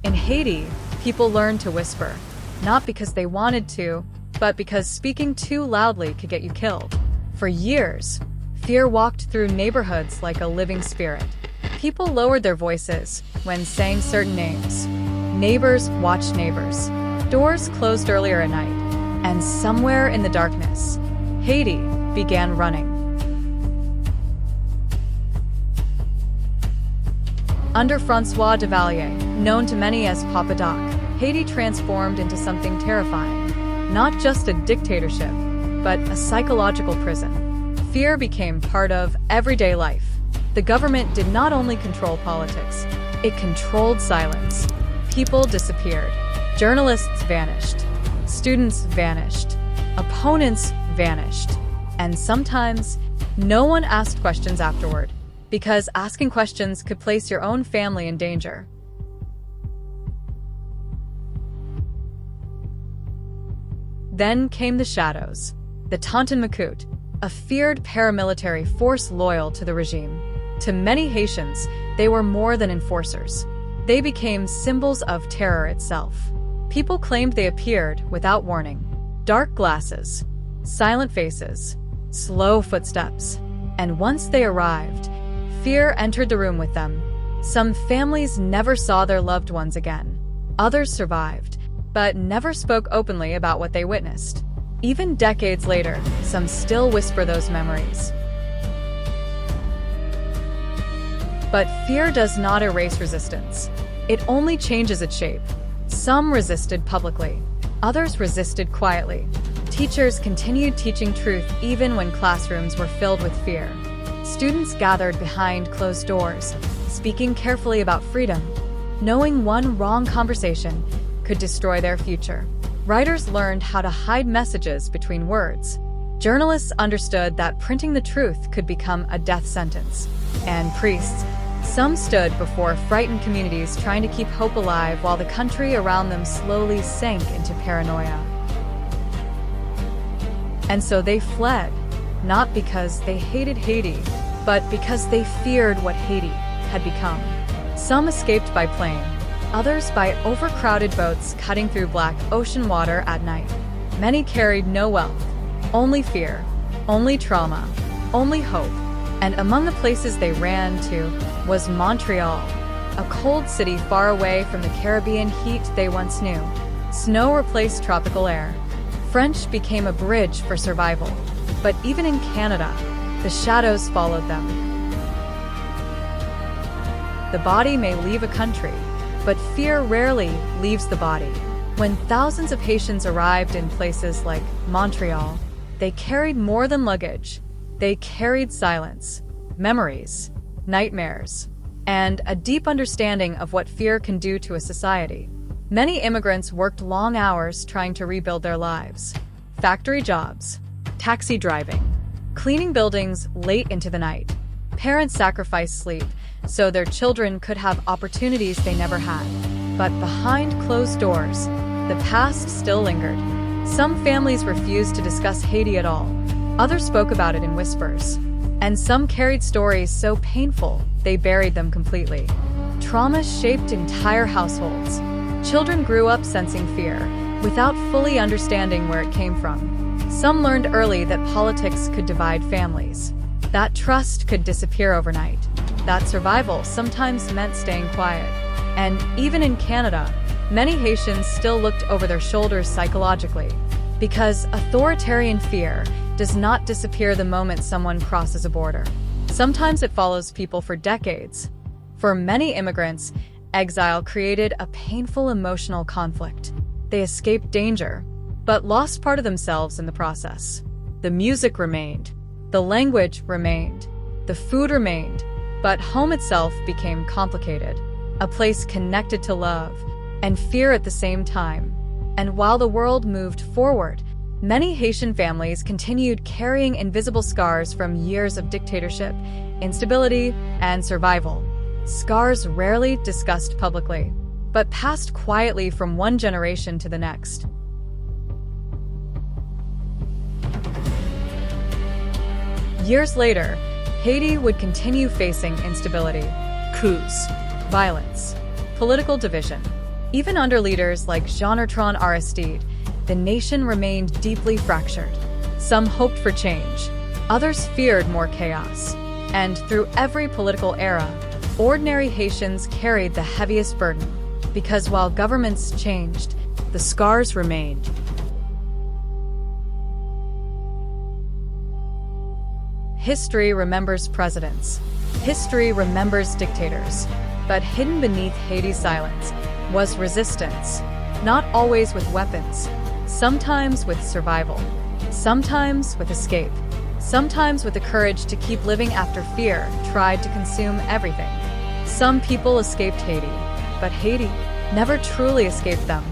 In Haiti, people learned to whisper, not because they wanted to, but because speaking too loudly could get you killed. For years, fear walked through neighborhoods like a living spirit. People lowered their voices when saying certain names. Neighbors watched neighbors. Doors closed earlier at night. And somewhere in the darkness, Haiti began running. Under François Duvalier, known to many as Papa Doc, Haiti transformed into something terrifying. Not just a dictatorship, but a psychological prison. Fear became part of everyday life. The government did not only control politics, it controlled silence. People disappeared. Journalists vanished. Students vanished. Opponents vanished. And sometimes, no one asked questions afterward, because asking questions could place your own family in danger. Then came the shadows. The Tonton Macoute, a feared paramilitary force loyal to the regime. To many Haitians, they were more than enforcers. They became symbols of terror itself. People claimed they appeared without warning. Dark glasses, silent faces, slow footsteps. And once they arrived, fear entered the room with them. Some families never saw their loved ones again. Others survived, but never spoke openly about what they witnessed. Even decades later, some still whisper those memories. But fear does not erase resistance. It only changes its shape. Some resisted publicly. Others resisted quietly. Teachers continued teaching truth even when classrooms were filled with fear. Students gathered behind closed doors, speaking carefully about freedom, knowing one wrong conversation could destroy their future. Writers learned how to hide messages between words. Journalists understood that printing the truth could become a death sentence. And priests, some stood before frightened communities trying to keep hope alive while the country around them slowly sank into paranoia. And so they fled, not because they hated Haiti, but because they feared what Haiti had become. Some escaped by plane, others by overcrowded boats cutting through black ocean water at night. Many carried no wealth, only fear, only trauma, only hope. And among the places they ran to was Montreal, a cold city far away from the Caribbean heat they once knew. Snow replaced tropical air. French became a bridge for survival. But even in Canada, the shadows followed them. The body may leave a country, but fear rarely leaves the body. When thousands of Haitians arrived in places like Montreal, they carried more than luggage. They carried silence, memories, nightmares, and a deep understanding of what fear can do to a society. Many immigrants worked long hours trying to rebuild their lives. Factory jobs, taxi driving, cleaning buildings late into the night. Parents sacrificed sleep so their children could have opportunities they never had. But behind closed doors, the past still lingered. Some families refused to discuss Haiti at all. Others spoke about it in whispers. And some carried stories so painful, they buried them completely. Trauma shaped entire households. Children grew up sensing fear, without fully understanding where it came from. Some learned early that politics could divide families, that trust could disappear overnight, that survival sometimes meant staying quiet. And even in Canada, many Haitians still looked over their shoulders psychologically, because authoritarian fear does not disappear the moment someone crosses a border. Sometimes it follows people for decades. For many immigrants, exile created a painful emotional conflict. They escaped danger, but lost part of themselves in the process. The music remained, the language remained, the food remained, but home itself became complicated, a place connected to love and fear at the same time. And while the world moved forward, many Haitian families continued carrying invisible scars from years of dictatorship, instability, and survival. Scars rarely discussed publicly, but passed quietly from one generation to the next. Years later, Haiti would continue facing instability, coups, violence, political division. Even under leaders like Jean-Bertrand Aristide, the nation remained deeply fractured. Some hoped for change, others feared more chaos. And through every political era, ordinary Haitians carried the heaviest burden, because while governments changed, the scars remained. History remembers presidents. History remembers dictators. But hidden beneath Haiti's silence was resistance, not always with weapons, sometimes with survival, sometimes with escape, sometimes with the courage to keep living after fear tried to consume everything. Some people escaped Haiti, but Haiti never truly escaped them.